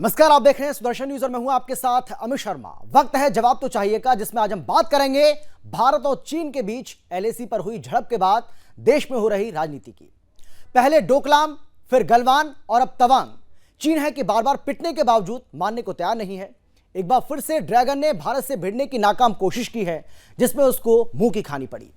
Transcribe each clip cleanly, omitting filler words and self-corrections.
नमस्कार, आप देख रहे हैं सुदर्शन न्यूज और मैं हूं आपके साथ अमित शर्मा। वक्त है जवाब तो चाहिए का, जिसमें आज हम बात करेंगे भारत और चीन के बीच एलएसी पर हुई झड़प के बाद देश में हो रही राजनीति की। पहले डोकलाम, फिर गलवान और अब तवांग। चीन है कि बार बार पिटने के बावजूद मानने को तैयार नहीं है। एक बार फिर से ड्रैगन ने भारत से भिड़ने की नाकाम कोशिश की है, जिसमें उसको मुंह की खानी पड़ी।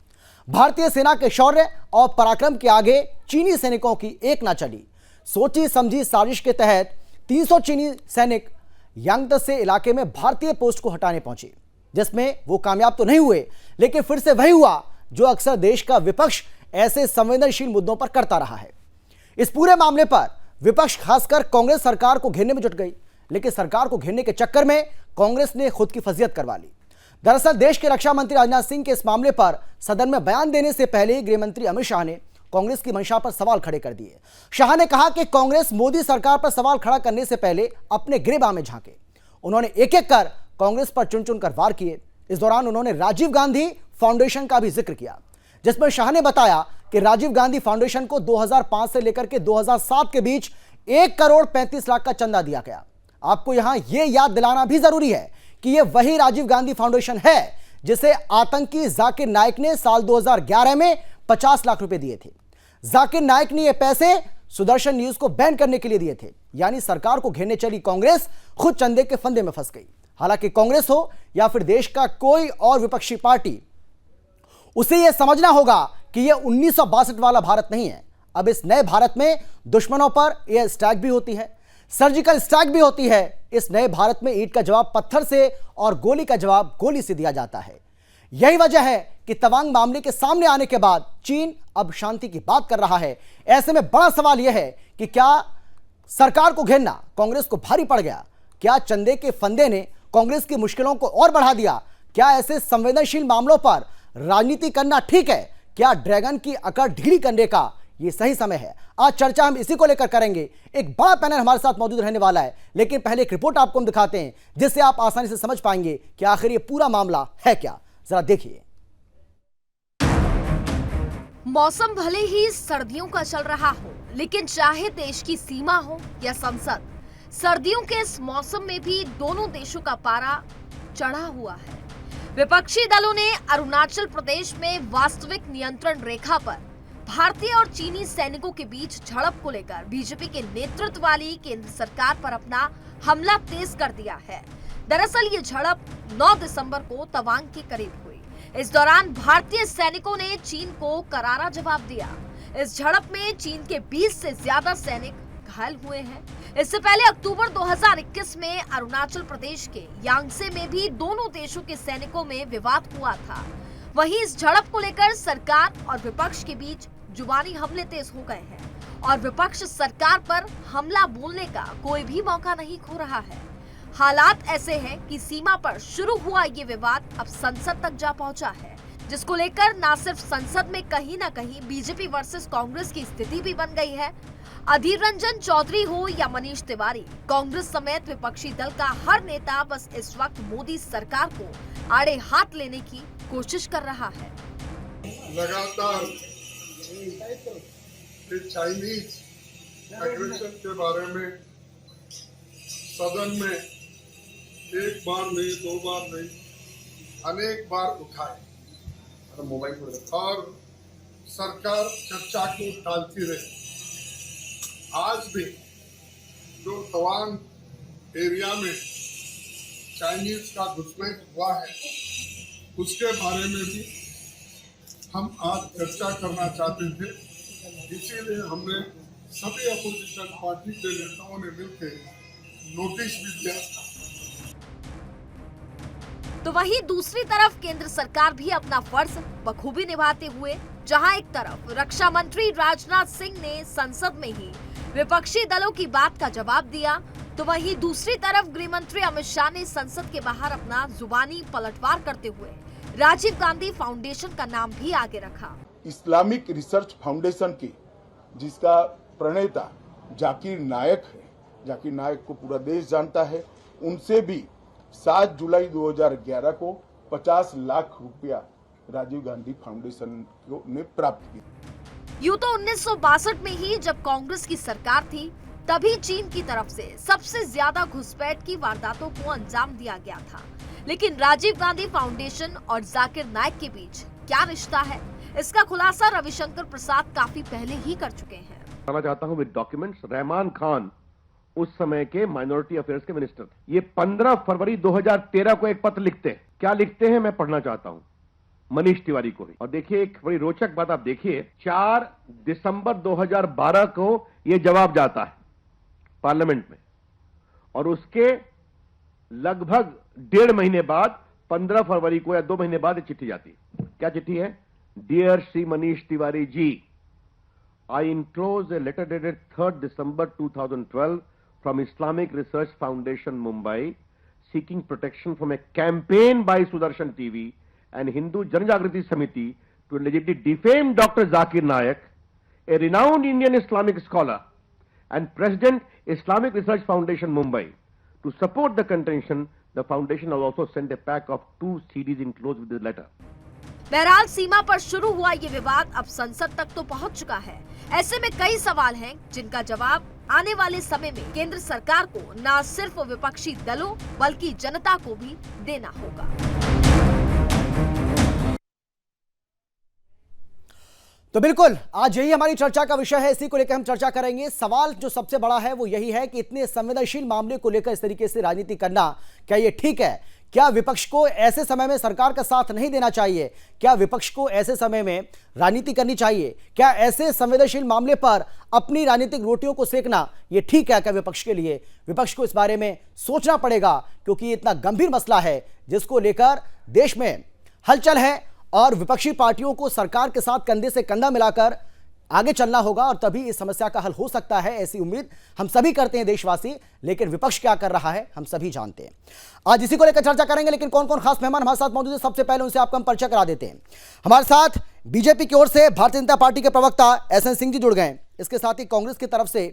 भारतीय सेना के शौर्य और पराक्रम के आगे चीनी सैनिकों की एक ना चली। सोची समझी साजिश के तहत 300 चीनी सैनिक यांगत्से इलाके में भारतीय पोस्ट को हटाने पहुंचे, जिसमें वो कामयाब तो नहीं हुए, लेकिन फिर से वही हुआ जो अक्सर देश का विपक्ष ऐसे संवेदनशील मुद्दों पर करता रहा है। इस पूरे मामले पर विपक्ष खासकर कांग्रेस सरकार को घेरने में जुट गई, लेकिन सरकार को घेरने के चक्कर में कांग्रेस ने खुद की फजीहत करवा ली। दरअसल देश के रक्षा मंत्री राजनाथ सिंह के इस मामले पर सदन में बयान देने से पहले ही गृह मंत्री अमित शाह ने कांग्रेस की मंशा पर सवाल खड़े कर दिए। शाह ने कहा कि कांग्रेस मोदी सरकार पर सवाल खड़ा करने से पहले अपने गिरबान में झांके। उन्होंने एक एक कर कांग्रेस पर चुन चुन कर वार किए। इस दौरान उन्होंने राजीव गांधी फाउंडेशन का भी जिक्र किया, जिसमें शाह ने बताया कि राजीव गांधी फाउंडेशन को 2005 से लेकर के 2007 के बीच 1 करोड़ 35 लाख का चंदा दिया गया। आपको यहां यह याद दिलाना भी जरूरी है कि यह वही राजीव गांधी फाउंडेशन है जिसे आतंकी जाकिर नाइक ने साल 2011 में 50 लाख रुपए दिए थे। जाकिर नाइक ने यह पैसे सुदर्शन न्यूज को बैन करने के लिए दिए थे। यानी सरकार को घेरने चली कांग्रेस खुद चंदे के फंदे में फंस गई। हालांकि कांग्रेस हो या फिर देश का कोई और विपक्षी पार्टी, उसे यह समझना होगा कि यह 1962 वाला भारत नहीं है। अब इस नए भारत में दुश्मनों पर एयर स्ट्राइक भी होती है, सर्जिकल स्ट्राइक भी होती है। इस नए भारत में ईंट का जवाब पत्थर से और गोली का जवाब गोली से दिया जाता है। यही वजह है कि तवांग मामले के सामने आने के बाद चीन अब शांति की बात कर रहा है। ऐसे में बड़ा सवाल यह है कि क्या सरकार को घेरना कांग्रेस को भारी पड़ गया? क्या चंदे के फंदे ने कांग्रेस की मुश्किलों को और बढ़ा दिया? क्या ऐसे संवेदनशील मामलों पर राजनीति करना ठीक है? क्या ड्रैगन की अकड़ ढीली करने का यह सही समय है? आज चर्चा हम इसी को लेकर करेंगे। एक बड़ा पैनल हमारे साथ मौजूद रहने वाला है, लेकिन पहले एक रिपोर्ट आपको हम दिखाते हैं, जिससे आप आसानी से समझ पाएंगे कि आखिर ये पूरा मामला है क्या। जरा देखिए। मौसम भले ही सर्दियों का चल रहा हो, लेकिन चाहे देश की सीमा हो या संसद, सर्दियों के इस मौसम में भी दोनों देशों का पारा चढ़ा हुआ है। विपक्षी दलों ने अरुणाचल प्रदेश में वास्तविक नियंत्रण रेखा पर भारतीय और चीनी सैनिकों के बीच झड़प को लेकर बीजेपी के नेतृत्व वाली केंद्र सरकार पर अपना हमला तेज कर दिया है। दरअसल ये झड़प 9 दिसंबर को तवांग के करीब हुई। इस दौरान भारतीय सैनिकों ने चीन को करारा जवाब दिया। इस झड़प में चीन के 20 से ज्यादा सैनिक घायल हुए हैं। इससे पहले अक्टूबर 2021 में अरुणाचल प्रदेश के यांगसे में भी दोनों देशों के सैनिकों में विवाद हुआ था। वहीं इस झड़प को लेकर सरकार और विपक्ष के बीच जुबानी हमले तेज हो गए हैं और विपक्ष सरकार पर हमला बोलने का कोई भी मौका नहीं खो रहा है। हालात ऐसे हैं कि सीमा पर शुरू हुआ ये विवाद अब संसद तक जा पहुंचा है, जिसको लेकर न सिर्फ संसद में कहीं न कहीं बीजेपी वर्सेस कांग्रेस की स्थिति भी बन गई है। अधीर रंजन चौधरी हो या मनीष तिवारी, कांग्रेस समेत विपक्षी दल का हर नेता बस इस वक्त मोदी सरकार को आड़े हाथ लेने की कोशिश कर रहा है। लगातार चाइनीज एग्रेशन के बारे में सदन में एक बार नहीं, 2 बार नहीं, अनेक बार उठाए और सरकार चर्चा को टालती रही। आज भी जो तवांग एरिया में चाइनीज का घुसपैठ हुआ है, उसके बारे में भी हम आज चर्चा करना चाहते थे। इसीलिए हमने सभी अपोजिशन पार्टी के नेताओं ने मिलकर नोटिस भी दिया था। तो वहीं दूसरी तरफ केंद्र सरकार भी अपना फर्ज बखूबी निभाते हुए, जहां एक तरफ रक्षा मंत्री राजनाथ सिंह ने संसद में ही विपक्षी दलों की बात का जवाब दिया, तो वहीं दूसरी तरफ गृह मंत्री अमित शाह ने संसद के बाहर अपना जुबानी पलटवार करते हुए राजीव गांधी फाउंडेशन का नाम भी आगे रखा। इस्लामिक रिसर्च फाउंडेशन की, जिसका प्रणेता जाकिर नायक है, जाकिर नायक को पूरा देश जानता है, उनसे भी 7 जुलाई 2011 को 50 लाख रुपया राजीव गांधी फाउंडेशन ने प्राप्त किया। यूं तो 1962 में ही जब कांग्रेस की सरकार थी, तभी चीन की तरफ से सबसे ज्यादा घुसपैठ की वारदातों को अंजाम दिया गया था। लेकिन राजीव गांधी फाउंडेशन और जाकिर नाइक के बीच क्या रिश्ता है, इसका खुलासा रविशंकर प्रसाद काफी पहले ही कर चुके हैं। बताना चाहता हूं विद डॉक्यूमेंट्स, रहमान खान उस समय के माइनॉरिटी अफेयर्स के मिनिस्टर थे। ये 15 फरवरी 2013 को एक पत्र लिखते हैं। क्या लिखते हैं मैं पढ़ना चाहता हूं, मनीष तिवारी को ही। और देखिए एक बड़ी रोचक बात आप देखिए, 4 दिसंबर 2012 को यह जवाब जाता है पार्लियामेंट में, और उसके लगभग 1.5 महीने बाद 15 फरवरी को या 2 महीने बाद एक चिट्ठी जाती है। क्या चिट्ठी है? Dear Shri Manish Tiwari ji, I enclose a letter dated 3rd December 2012 from Islamic Research Foundation, Mumbai, seeking protection from a campaign by Sudarshan TV and Hindu Janjagriti Samiti to allegedly defame Dr. Zakir Naik, a renowned Indian Islamic scholar and President, Islamic Research Foundation, Mumbai. To support the contention, the foundation has also sent a pack of 2 CDs enclosed with this letter. बहरहाल सीमा पर शुरू हुआ ये विवाद अब संसद तक तो पहुंच चुका है। ऐसे में कई सवाल हैं जिनका जवाब आने वाले समय में केंद्र सरकार को न सिर्फ विपक्षी दलों बल्कि जनता को भी देना होगा। तो बिल्कुल आज यही हमारी चर्चा का विषय है, इसी को लेकर हम चर्चा करेंगे। सवाल जो सबसे बड़ा है वो यही है कि इतने संवेदनशील मामले को लेकर इस तरीके से राजनीति करना, क्या ये ठीक है? क्या विपक्ष को ऐसे समय में सरकार का साथ नहीं देना चाहिए? क्या विपक्ष को ऐसे समय में राजनीति करनी चाहिए? क्या ऐसे संवेदनशील मामले पर अपनी राजनीतिक रोटियों को सेकना ये ठीक है क्या विपक्ष के लिए? विपक्ष को इस बारे में सोचना पड़ेगा, क्योंकि इतना गंभीर मसला है जिसको लेकर देश में हलचल है और विपक्षी पार्टियों को सरकार के साथ कंधे से कंधा मिलाकर आगे चलना होगा और तभी इस समस्या का हल हो सकता है, ऐसी उम्मीद हम सभी करते हैं देशवासी। लेकिन विपक्ष क्या कर रहा है हम सभी जानते हैं। आज इसी को लेकर चर्चा करेंगे, लेकिन कौन कौन खास मेहमान हमारे साथ मौजूद है सबसे पहले उनसे आपको हम परिचय करा देते हैं। हमारे साथ बीजेपी की ओर से भारतीय जनता पार्टी के प्रवक्ता एसएन सिंह जी जुड़ गए। इसके साथ ही कांग्रेस की तरफ से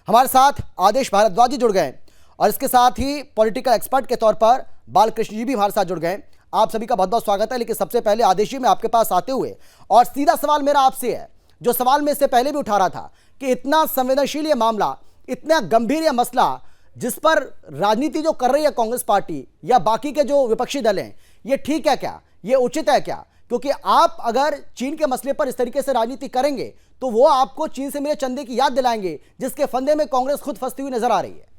हमारे साथ आदेश भारद्वाज जी जुड़ गए और इसके साथ ही पॉलिटिकल एक्सपर्ट के तौर पर बालकृष्ण जी भी हमारे साथ जुड़ गए। आप सभी का बहुत बहुत स्वागत है। लेकिन सबसे पहले आदेश जी, मैं आपके पास आते हुए और सीधा सवाल मेरा आपसे है, जो सवाल मैं इससे पहले भी उठा रहा था कि इतना संवेदनशील ये मामला, इतना गंभीर ये मसला जिस पर राजनीति जो कर रही है कांग्रेस पार्टी या बाकी के जो विपक्षी दल हैं, ये ठीक है क्या? ये उचित है क्या? क्योंकि आप अगर चीन के मसले पर इस तरीके से राजनीति करेंगे तो वो आपको चीन से मिले चंदे की याद दिलाएंगे, जिसके फंदे में कांग्रेस खुद फंसती हुई नजर आ रही है।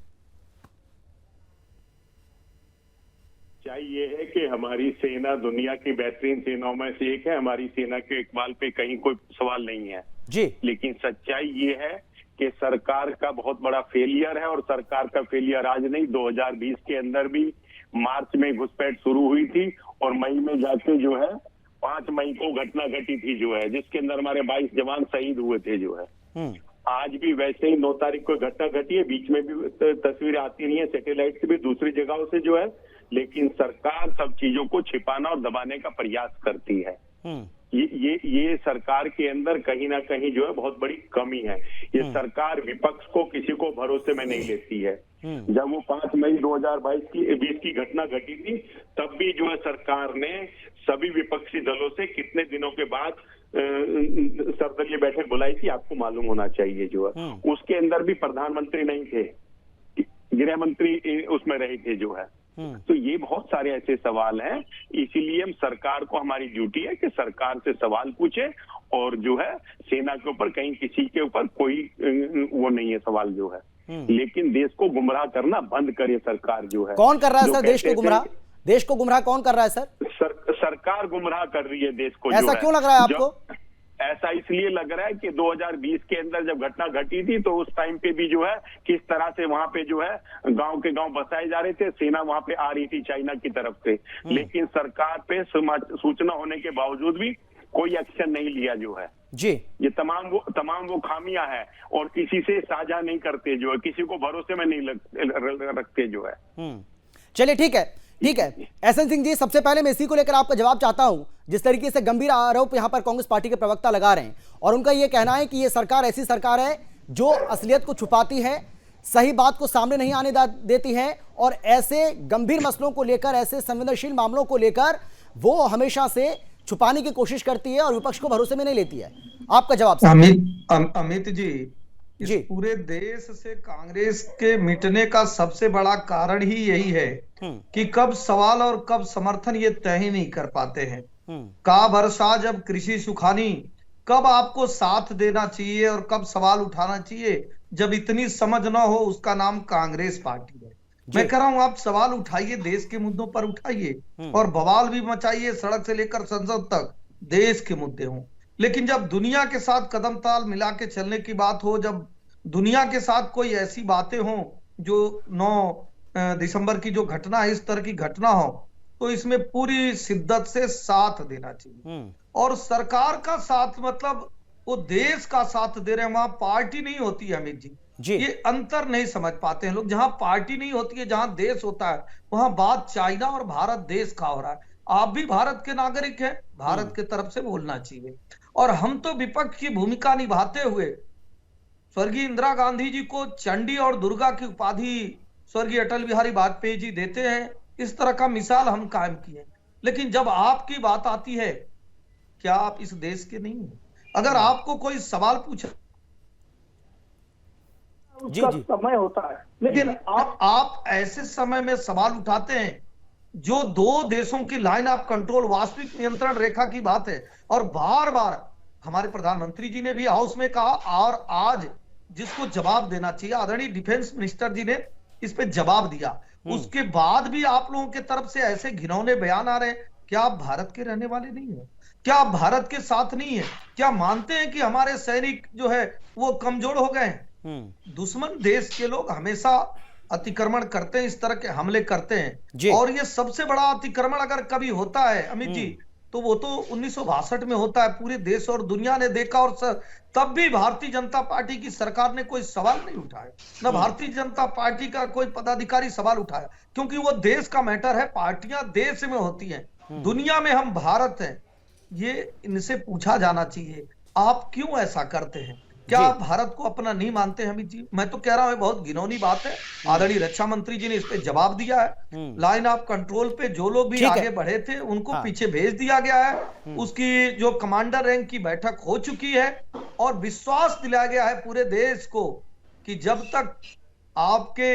चाहिए है कि हमारी सेना दुनिया की बेहतरीन सेनाओं में से एक है। हमारी सेना के इकबाल पे कहीं कोई सवाल नहीं है जी, लेकिन सच्चाई ये है कि सरकार का बहुत बड़ा फेलियर है। और सरकार का फेलियर आज नहीं, 2020 के अंदर भी मार्च में घुसपैठ शुरू हुई थी और मई में जाके जो है 5 मई को घटना घटी थी जो है, जिसके अंदर हमारे 22 जवान शहीद हुए थे जो है। आज भी वैसे ही 9 तारीख को घटना घटी है, बीच में भी तस्वीरें आती नहीं है सैटेलाइट से भी, दूसरी जगहों से जो है, लेकिन सरकार सब चीजों को छिपाना और दबाने का प्रयास करती है। ये सरकार के अंदर कहीं ना कहीं जो है बहुत बड़ी कमी है। ये सरकार विपक्ष को किसी को भरोसे में नहीं लेती है। जब वो 5 मई 2020 की घटना घटी थी, तब भी जो है सरकार ने सभी विपक्षी दलों से कितने दिनों के बाद सर्वदलीय बैठक बुलाई थी, आपको मालूम होना चाहिए जो है। उसके अंदर भी प्रधानमंत्री नहीं थे, गृह मंत्री उसमें रहे थे जो है। तो ये बहुत सारे ऐसे सवाल हैं, इसीलिए हम सरकार को, हमारी ड्यूटी है कि सरकार से सवाल पूछे और जो है सेना के ऊपर कहीं किसी के ऊपर कोई वो नहीं है सवाल जो है, लेकिन देश को गुमराह करना बंद करे सरकार जो है। कौन कर रहा है सर देश को गुमराह? देश को गुमराह कौन कर रहा है सर? सरकार गुमराह कर रही है देश को। ऐसा क्यों लग रहा है आपको? ऐसा इसलिए लग रहा है कि 2020 के अंदर जब घटना घटी थी तो उस टाइम पे भी जो है किस तरह से वहां पे जो है गांव के गांव बसाए जा रहे थे, सेना वहां पे आ रही थी चाइना की तरफ से, लेकिन सरकार पे सूचना होने के बावजूद भी कोई एक्शन नहीं लिया जो है जी। ये तमाम वो खामियां हैं और किसी से साझा नहीं करते जो है, किसी को भरोसे में नहीं रखते जो है। चलिए ठीक है एसएन सिंह जी, सबसे पहले मैं इसी को लेकर आपका जवाब चाहता हूं। जिस तरीके से गंभीर आरोप यहां पर कांग्रेस पार्टी के प्रवक्ता लगा रहे हैं और उनका यह कहना है कि यह सरकार ऐसी सरकार है जो असलियत को छुपाती है, सही बात को सामने नहीं आने देती है और ऐसे गंभीर मसलों को लेकर, ऐसे संवेदनशील मामलों को लेकर वो हमेशा से छुपाने की कोशिश करती है और विपक्ष को भरोसे में नहीं लेती है। आपका जवाब? अमित जी, इस जी। पूरे देश से कांग्रेस के मिटने का सबसे बड़ा कारण ही यही है कि कब सवाल और कब समर्थन ये तय ही नहीं कर पाते हैं। का भरोसा जब कृषि सुखानी, कब आपको साथ देना चाहिए और कब सवाल उठाना चाहिए, जब इतनी समझ ना हो, उसका नाम कांग्रेस पार्टी है। मैं कह रहा हूं आप सवाल उठाइए, देश के मुद्दों पर उठाइए और बवाल भी मचाइए, सड़क से लेकर संसद तक देश के मुद्दे हों। लेकिन जब दुनिया के साथ कदम ताल मिला के चलने की बात हो, जब दुनिया के साथ कोई ऐसी बातें हों जो 9 दिसंबर की जो घटना है, इस तरह की घटना हो, तो इसमें पूरी शिद्दत से साथ देना चाहिए। और सरकार का साथ मतलब वो देश का साथ दे रहे हैं, वहां पार्टी नहीं होती है अमित जी। ये अंतर नहीं समझ पाते हैं लोग। जहां पार्टी नहीं होती है, जहां देश होता है, वहां बात चाइना और भारत देश का हो रहा है। आप भी भारत के नागरिक हैं, भारत की तरफ से बोलना चाहिए। और हम तो विपक्ष की भूमिका निभाते हुए स्वर्गीय इंदिरा गांधी जी को चंडी और दुर्गा की उपाधि स्वर्गीय अटल बिहारी वाजपेयी जी देते हैं, इस तरह का मिसाल हम कायम किए। लेकिन जब आपकी बात आती है, क्या आप इस देश के नहीं हैं? अगर आपको कोई सवाल पूछे, उसका समय होता है, लेकिन आप ऐसे समय में सवाल उठाते हैं जो दो देशों की लाइन ऑफ कंट्रोल, वास्तविक नियंत्रण रेखा की बात है। और बार बार हमारे प्रधानमंत्री जी ने भी हाउस में कहा, और आज जिसको जवाब देना चाहिए, आदरणीय डिफेंस मिनिस्टर जी ने इस पे जवाब दिया, उसके बाद भी आप लोगों की तरफ से ऐसे घिनौने बयान आ रहे हैं। क्या आप भारत के रहने वाले नहीं है? क्या आप भारत के साथ नहीं है? क्या मानते हैं कि हमारे सैनिक जो है वो कमजोर हो गए हैं? दुश्मन देश के लोग हमेशा अतिक्रमण करते हैं, इस तरह के हमले करते हैं। और ये सबसे बड़ा अतिक्रमण अगर कभी होता है अमित जी, तो वो तो 1962 में होता है। पूरे देश और दुनिया ने देखा, और तब भी भारतीय जनता पार्टी की सरकार ने कोई सवाल नहीं उठाया, न भारतीय जनता पार्टी का कोई पदाधिकारी सवाल उठाया, क्योंकि वो देश का मैटर है। पार्टियां देश में होती हैं, दुनिया में हम भारत हैं। ये इनसे पूछा जाना चाहिए, आप क्यों ऐसा करते हैं? क्या आप भारत को अपना नहीं मानते हैं अमित जी? मैं तो कह रहा हूं बहुत घिनौनी बात है। आदरणीय रक्षा मंत्री जी ने इस पे जवाब दिया है। लाइन ऑफ कंट्रोल पे जो लोग भी आगे बढ़े थे उनको पीछे भेज दिया गया है। उसकी जो कमांडर रैंक की बैठक हो चुकी है, और विश्वास दिलाया गया है पूरे देश को कि जब तक आपके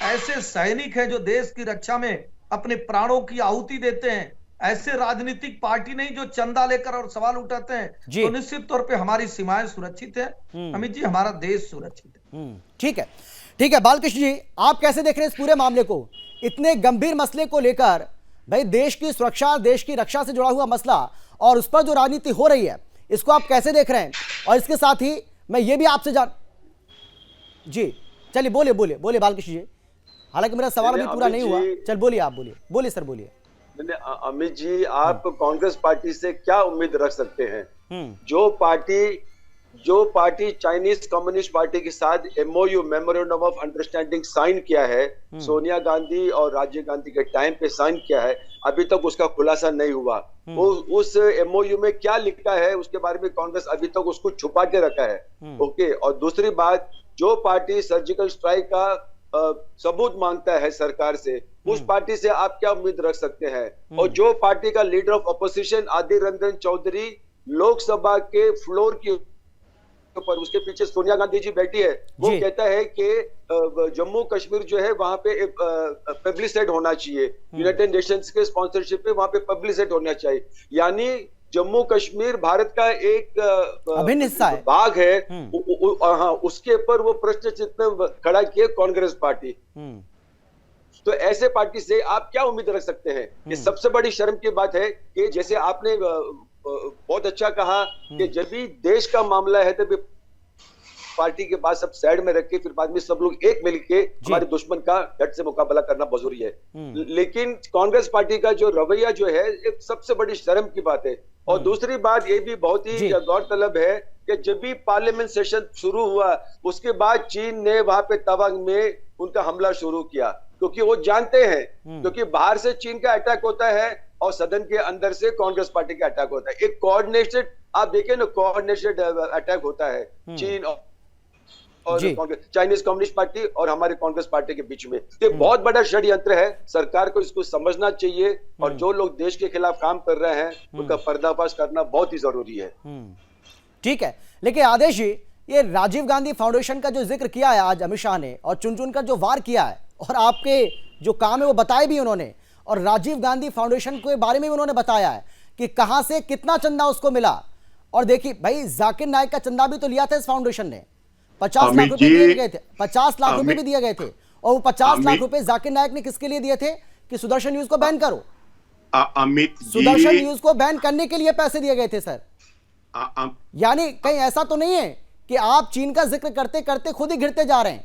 ऐसे सैनिक हैं जो देश की रक्षा में अपने प्राणों की आहुति देते हैं, ऐसे राजनीतिक पार्टी नहीं जो चंदा लेकर और सवाल उठाते हैं, तो निश्चित तौर पे हमारी सीमाएं सुरक्षित है अमित जी, हमारा देश सुरक्षित है। ठीक है, ठीक है। बालकृष्ण जी, आप कैसे देख रहे हैं इस पूरे मामले को? इतने गंभीर मसले को लेकर, भाई देश की सुरक्षा, देश की रक्षा से जुड़ा हुआ मसला, और उस पर जो राजनीति हो रही है, इसको आप कैसे देख रहे हैं? और इसके साथ ही मैं ये भी आपसे जी, चलिए बोलिए बोलिए बोलिए बालकृष्ण जी, हालांकि मेरा सवाल अभी पूरा नहीं हुआ। चल बोलिए, आप बोलिए, बोलिए सर, बोलिए। अमित जी, आप कांग्रेस पार्टी से क्या उम्मीद रख सकते हैं? जो पार्टी चाइनीज कम्युनिस्ट पार्टी के साथ MOU, memorandum of understanding sign किया है, सोनिया गांधी और राजीव गांधी के टाइम पे साइन किया है, अभी तक उसका खुलासा नहीं हुआ। उस MOU में क्या लिखा है उसके बारे में कांग्रेस अभी तक उसको छुपा के रखा है। ओके, और दूसरी बात, जो पार्टी सर्जिकल स्ट्राइक का सबूत मांगता है सरकार से, उस पार्टी से आप क्या उम्मीद रख सकते हैं? और जो पार्टी का लीडर ऑफ अपोजिशन आदिर रंजन चौधरी लोकसभा के फ्लोर के ऊपर, उसके पीछे सोनिया गांधी जी बैठी है, वो कहता है कि जम्मू कश्मीर जो है वहां पे पब्लिसाइड होना चाहिए, यूनाइटेड नेशंस के स्पॉन्सरशिप पे वहां पे पब्लिसाइड होना चाहिए। यानी जम्मू कश्मीर भारत का एक अभिन्न हिस्सा है, भाग है। हाँ, उसके ऊपर वो प्रश्न चिन्ह खड़ा किए कांग्रेस पार्टी। तो ऐसे पार्टी से आप क्या उम्मीद रख सकते हैं? ये सबसे बड़ी शर्म की बात है कि जैसे आपने बहुत अच्छा कहा कि जब भी देश का मामला है तभी पार्टी के बाद सब साइड में रख के फिर बाद में सब लोग एक मिलके हमारे दुश्मन का डट से मुकाबला करना बहुत जरूरी है। लेकिन कांग्रेस पार्टी का जो रवैया जो है, एक सबसे बड़ी शर्म की बात है। और दूसरी बात ये भी बहुत ही गौरतलब है कि जब भी पार्लियामेंट सेशन शुरू हुआ, उसके बाद चीन ने वहां पे तवांग में उनका हमला शुरू किया, क्योंकि वो जानते हैं, क्योंकि बाहर से चीन का अटैक होता है और सदन के अंदर से कांग्रेस पार्टी का अटैक होता है। एक कोऑर्डिनेटेड, आप देखें ना, कोऑर्डिनेटेड अटैक होता है चीन और चाइनीज कम्युनिस्ट पार्टी और हमारे कांग्रेस पार्टी के बीच में। तो बहुत बड़ा षड्यंत्र है, सरकार को इसको समझना चाहिए, और जो लोग देश के खिलाफ काम कर रहे हैं उनका पर्दाफाश करना बहुत ही जरूरी है। ठीक है, लेकिन आदेश जी, ये राजीव गांधी फाउंडेशन का जो जिक्र किया है आज अमित शाह ने, और चुन चुन कर जो वार किया है, और आपके जो काम है वो बताए भी उन्होंने, और राजीव गांधी फाउंडेशन के बारे में भी उन्होंने बताया है कि कहां से कितना चंदा उसको मिला। और देखिए भाई, जाकिर नाइक का चंदा भी तो लिया था इस फाउंडेशन ने, 50 लाख रुपए दिए गए थे, 50 लाख रुपए भी दिए गए थे। और वो 50 लाख रुपए जाकिर नाइक ने किसके लिए दिए थे? कि सुदर्शन न्यूज को बैन करो। अमित सुदर्शन न्यूज को बैन करने के लिए पैसे दिए गए थे सर। यानी कहीं ऐसा तो नहीं है कि आप चीन का जिक्र करते करते खुद ही घिरते जा रहे हैं।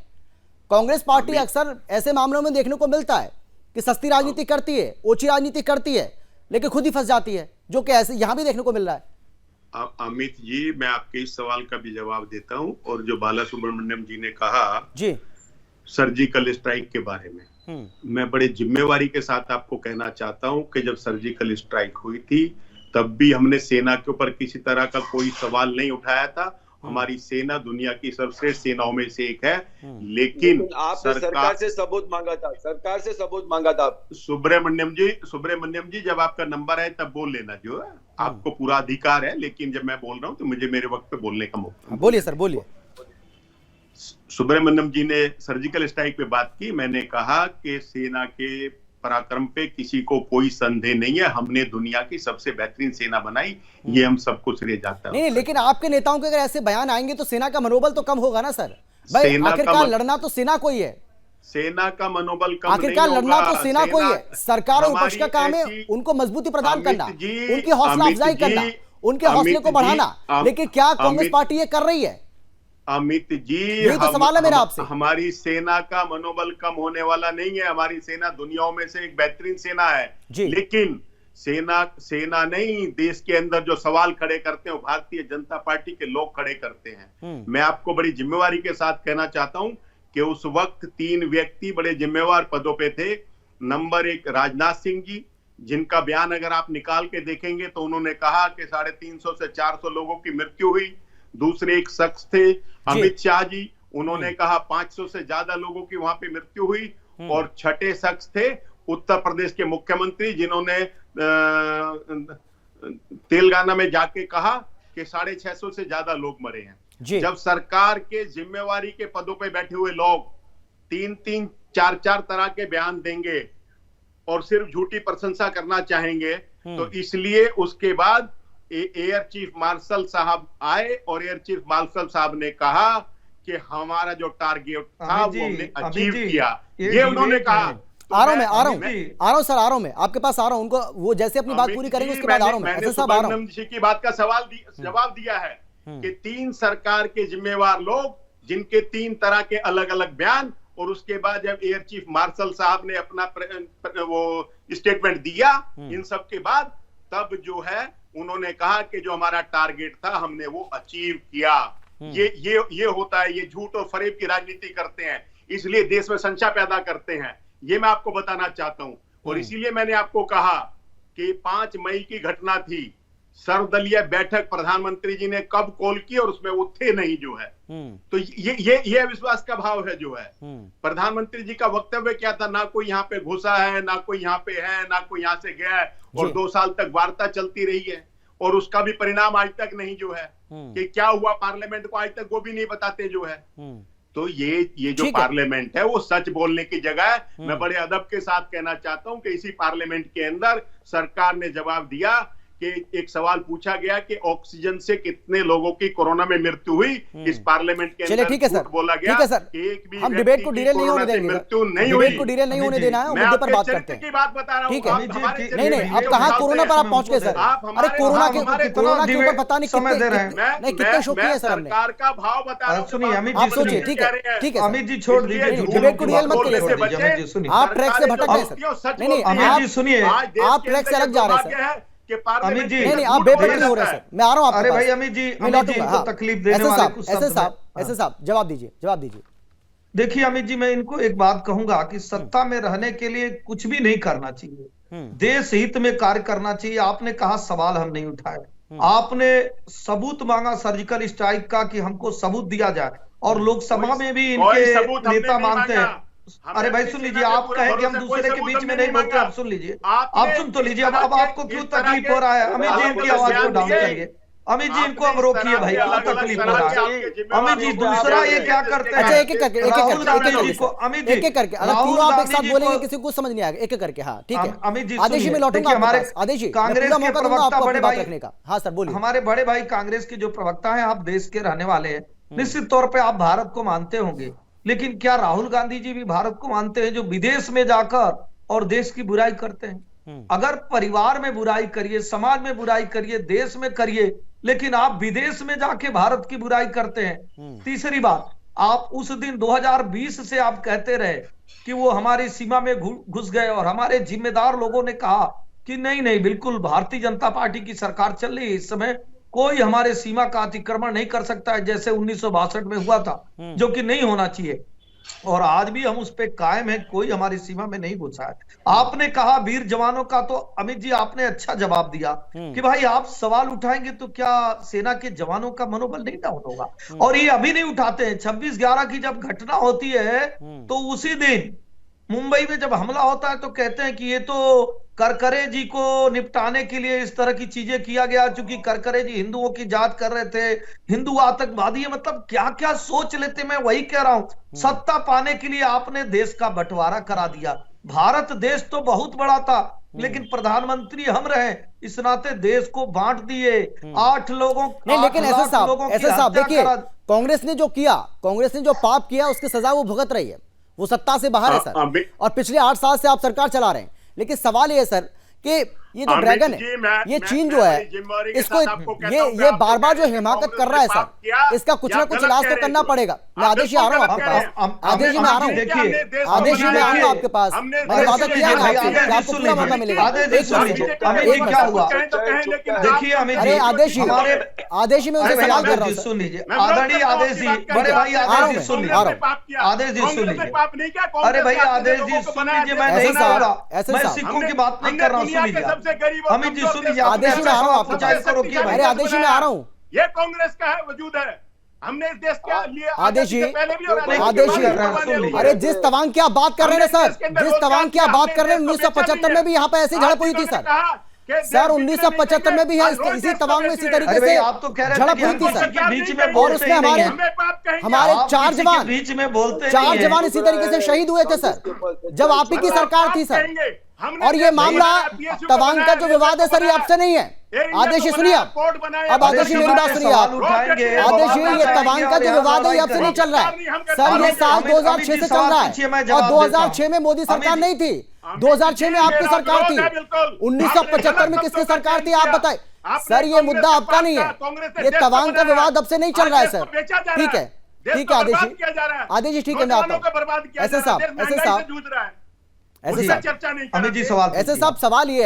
कांग्रेस पार्टी अक्सर ऐसे मामलों में देखने को मिलता है कि सस्ती राजनीति करती है, ओछी राजनीति करती है, लेकिन खुद ही फंस जाती है, जो कि ऐसे यहां भी देखने को मिल रहा है। अमित जी, मैं आपके इस सवाल का भी जवाब देता हूं। और जो बाला सुब्रमण्यम जी ने कहा जी सर्जिकल स्ट्राइक के बारे में, मैं बड़े जिम्मेवारी के साथ आपको कहना चाहता हूं कि जब सर्जिकल स्ट्राइक हुई थी तब भी हमने सेना के ऊपर किसी तरह का कोई सवाल नहीं उठाया था। हमारी सेना दुनिया की सर्वश्रेष्ठ सेनाओं में से एक है, लेकिन आपने सरकार से सबूत मांगा था, सरकार से सबूत मांगा था। सुब्रमण्यम जी, जब आपका नंबर है तब बोल लेना, जो है आपको पूरा अधिकार है, लेकिन जब मैं बोल रहा हूं तो मुझे मेरे वक्त पे बोलने का मौका। बोलिए सर, बोलिए। सुब्रमण्यम जी ने सर्जिकल स्ट्राइक पे बात की। मैंने कहा कि सेना के पराक्रम पे किसी को कोई संदेह नहीं है, हमने दुनिया की सबसे बेहतरीन सेना बनाई, ये हम सबको श्रेय जाता है। नहीं, लेकिन आपके नेताओं के अगर ऐसे बयान आएंगे तो सेना का मनोबल तो कम होगा ना सर। भाई आखिरकार लड़ना तो सेना को ही है, सेना का मनोबल कम आखिरकार लड़ना तो सेना को ही है। सरकार और विपक्ष का काम है उनको मजबूती प्रदान करना, उनकी हौसला अफजाई करना, उनके हौसले को बढ़ाना। लेकिन क्या कांग्रेस पार्टी ये कर रही है? अमित जी, यही तो सवाल है मेरा आपसे। हमारी सेना का मनोबल कम होने वाला नहीं है। हमारी सेना दुनिया में से एक बेहतरीन सेना है, लेकिन सेना नहीं, देश के अंदर जो सवाल खड़े करते हैं वो भारतीय जनता पार्टी के लोग खड़े करते हैं। मैं आपको बड़ी जिम्मेवारी के साथ कहना चाहता हूं कि उस वक्त 3 व्यक्ति बड़े जिम्मेवार पदों पे थे। नंबर 1 राजनाथ सिंह जी, जिनका बयान अगर आप निकाल के देखेंगे तो उन्होंने कहा कि 350 से 400 लोगों की मृत्यु हुई। दूसरे एक शख्स थे अमित शाह जी, उन्होंने कहा 500 से ज्यादा लोगों की वहां पे मृत्यु हुई। और छठे शख्स थे उत्तर प्रदेश के मुख्यमंत्री, जिन्होंने तेलंगाना में जाके कहा कि 650 से ज्यादा लोग मरे हैं। जब सरकार के जिम्मेवारी के पदों पे बैठे हुए लोग 3-3, 4-4 तरह के बयान देंगे और सिर्फ झूठी प्रशंसा करना चाहेंगे, तो इसलिए उसके बाद एयर चीफ मार्शल साहब आए और एयर चीफ मार्शल साहब ने कहा कि हमारा जो टारगेट था वो हमने अचीव किया, ये उन्होंने कहा। आ रहा हूं सर, आ रहा हूं मैं आपके पास, आ रहा हूं। उनको वो जैसे अपनी बात पूरी करेंगे उसके बाद आ रहा हूं मैं। ऐसे साहब आ रहा हूं, जी की बात का जवाब दिया है कि 3 सरकार के जिम्मेवार लोग, जिनके 3 तरह के अलग अलग बयान, और उसके बाद जब एयर चीफ मार्शल साहब ने अपना वो स्टेटमेंट दिया, इन सब के बाद तब जो है उन्होंने कहा कि जो हमारा टारगेट था हमने वो अचीव किया। ये होता है, ये झूठ और फरेब की राजनीति करते हैं, इसलिए देश में संशय पैदा करते हैं, ये मैं आपको बताना चाहता हूं। और इसीलिए मैंने आपको कहा कि 5 मई की घटना थी, सर्वदलीय बैठक प्रधानमंत्री जी ने कब कॉल की और उसमें वो थे नहीं, जो है। तो ये विश्वास का भाव है, जो है। प्रधानमंत्री जी का वक्तव्य क्या था? ना कोई यहाँ पे घुसा है, ना कोई यहाँ पे है, ना कोई यहाँ से गया है, और 2 साल तक वार्ता चलती रही है, और उसका भी परिणाम आज तक नहीं, जो है, कि क्या हुआ पार्लियामेंट को आज तक वो भी नहीं बताते, जो है। तो ये जो पार्लियामेंट है वो सच बोलने की जगह है। मैं बड़े अदब के साथ कहना चाहता हूं कि इसी पार्लियामेंट के अंदर सरकार ने जवाब दिया कि एक सवाल पूछा गया कि ऑक्सीजन से कितने लोगों की कोरोना में मृत्यु हुई। इस पार्लियामेंट के अंदर ठीक है सर, बोला गया एक भी हम डिबेट को डिटेल नहीं होने देंगे, मृत्यु नहीं हुई, डिबेट को डिटेल नहीं होने देना है, मुद्दे पर बात करते हैं। की बात बता रहा हूं, ठीक है। नहीं, अब कहां कोरोना पर आप पहुंच गए सर? अरे कोरोना के ऊपर पता नहीं कितने शौकीन है सर। हमने सरकार का भाव बता रहा हूं, सुनिए अमित आप सोचिए, ठीक है अमित जी, छोड़ दीजिए, डिबेट को डिटेल मत करिए, आप ट्रैक से भटक गए सर। नहीं, अमित जी सुनिए, आप ट्रैक से अलग जा रहे हैं सर। अमित जी नहीं, आप बेपरवाह नहीं हो रहे सर, मैं आ रहा हूं आपके अरे पास। भाई अमित जी इनको तकलीफ देने वाले कुछ ऐसे साहब जवाब दीजिए। देखिए अमित जी, मैं इनको एक बात कहूंगा कि सत्ता में रहने के लिए कुछ भी नहीं करना चाहिए, देश हित में कार्य करना चाहिए। आपने कहा सवाल हम नहीं उठाए, आपने सबूत मांगा सर्जिकल स्ट्राइक का कि हमको सबूत दिया जाए, और लोकसभा में भी इनके नेता मानते हैं। अरे भाई सुन लीजिए, आप कहें कि हम दूसरे के बीच में नहीं बोलते, आप सुन लीजिए, आप सुन तो लीजिए। अब आपको क्यों तकलीफ हो रहा है? अमित जी इनकी आवाज को डाउन करिए, अमित जी इनको अब रोकिए भाई, क्या तकलीफ हो रहा है। अमित जी दूसरा ये क्या करते हैं, अच्छा एक एक करके राहुल गांधी जी को, अमित जी एक एक करके, अगर राहुल तीनों आप एक गांधी साथ जी बोलेंगे को- किसी को समझ नहीं आएगा, एक एक करके। हाँ ठीक है, अमित जी आदेश जी सुनिए, में लौटूंगा देखिए, आपके हमारे पास। आदेश जी मैं कांग्रेस पूरा के मौका दूंगा प्रवक्ता आपको बड़े अपनी बात भाई, रखने का। हाँ सर बोलिए। हमारे बड़े भाई कांग्रेस के जो प्रवक्ता हैं, आप देश के रहने वाले हैं, निश्चित तौर पे आप भारत को मानते होंगे, लेकिन क्या राहुल गांधी जी भी भारत को मानते हैं जो विदेश में जाकर और देश की बुराई करते हैं? अगर परिवार में बुराई करिए, समाज में बुराई करिए, देश में करिए, लेकिन आप विदेश में जाके भारत की बुराई करते हैं। तीसरी बात, आप उस दिन 2020 से आप कहते रहे कि वो हमारी सीमा में घुस गए, और हमारे जिम्मेदार लोगों ने कहा कि नहीं नहीं, बिल्कुल भारतीय जनता पार्टी की सरकार चल रही है, इस समय कोई हमारे सीमा का अतिक्रमण नहीं कर सकता है, जैसे 1962 में हुआ था, जो कि नहीं होना चाहिए। और आज भी हम उस पे कायम है, कोई हमारी सीमा में नहीं घुसा है। आपने कहा वीर जवानों का, तो अमित जी आपने अच्छा जवाब दिया कि भाई आप सवाल उठाएंगे तो क्या सेना के जवानों का मनोबल नहीं डाउन होगा? और ये अभी नहीं उठाते हैं। 26/11 की जब घटना होती है तो उसी दिन मुंबई में जब हमला होता है तो कहते हैं कि ये तो करकरे जी को निपटाने के लिए इस तरह की चीजें किया गया, क्योंकि करकरे जी हिंदुओं की जांच कर रहे थे, हिंदू आतंकवादी है। मतलब क्या क्या सोच लेते। मैं वही कह रहा हूं, सत्ता पाने के लिए आपने देश का बंटवारा करा दिया। भारत देश तो बहुत बड़ा था, लेकिन प्रधानमंत्री हम रहे, इस नाते देश को बांट दिए। 8 लोगों नहीं, लेकिन ऐसे साहब देखिए, कांग्रेस ने जो किया, कांग्रेस ने जो पाप किया उसकी सजा वो भुगत रही है, वो सत्ता से बाहर है सर, और पिछले 8 साल से आप सरकार चला रहे हैं। लेकिन सवाल ये है सर कि ये जो ड्रैगन है, ये चीन जो है, इसको ये बार बार जो हिमाकत कर रहा है सर, इसका कुछ ना कुछ इलाज तो करना पड़ेगा। मैं आदेश जी आ रहा हूँ आपके पास, आदेश जी मैं आ रहा हूँ, आदेश जी मैं आऊंगा आपके पास। मैंने वादा किया है आपसे, आपको पूरा मौका मिलेगा। क्या हुआ देखिए अमित जी, अरे आदेश जी, आदेश जी मैं उनसे सवाल कर रहा हूँ। सुन लीजिए आदरणीय आदेश जी, बड़े भाई आदेश जी सुन लीजिए, आदेश जी सुन लीजिए। अरे भाई आदेश जी सुन लीजिए, मैं नहीं कहूँगा, मैं सिखों की बात नहीं कर रहा हूँ, सुन लीजिए अमित जी, सुन लीजिए। आदेश जी मैं आ रहा हूँ आपके पास, अरे आदेश जी मैं आ रहा हूँ। ये कांग्रेस का है वजूद है, हमने इस देश के लिए आदेश जी, आदेश जी, अरे जिस तवांग की आप बात कर रहे हैं सर, जिस तवांग की आप बात कर रहे हैं, 1975 में भी यहाँ पे ऐसी झड़प हुई थी सर। सर 1975 में भी है इसी तवांग में इसी तरीके से आप तो कह रहे झड़प हुई थी सर, बीच में और उसमें हमारे 4 जवान, बीच में बोलते 4 जवान इसी तरीके से शहीद हुए थे सर, जब आप ही की सरकार थी सर। और ये मामला तवांग का जो विवाद है सर, ये आपसे नहीं है। आदेश जी सुनिए आप, अब आदेश जी मेरी बात सुनिए आप, आदेश जी ये तवांग का जो विवाद है ये आपसे नहीं चल रहा है सर, ये साल 2006 से चल रहा है, और 2006 में मोदी सरकार नहीं थी, 2006 में आपकी सरकार थी, 1975 में किसकी सरकार थी आप बताएं सर। ये मुद्दा आपका नहीं है, ये तवांग का विवाद अब से नहीं चल रहा है सर। ठीक है, ठीक है आदेश जी, आदेश जी ठीक है, मैं आता हूँ। ऐसे साहब, ऐसे साहब सवाल ये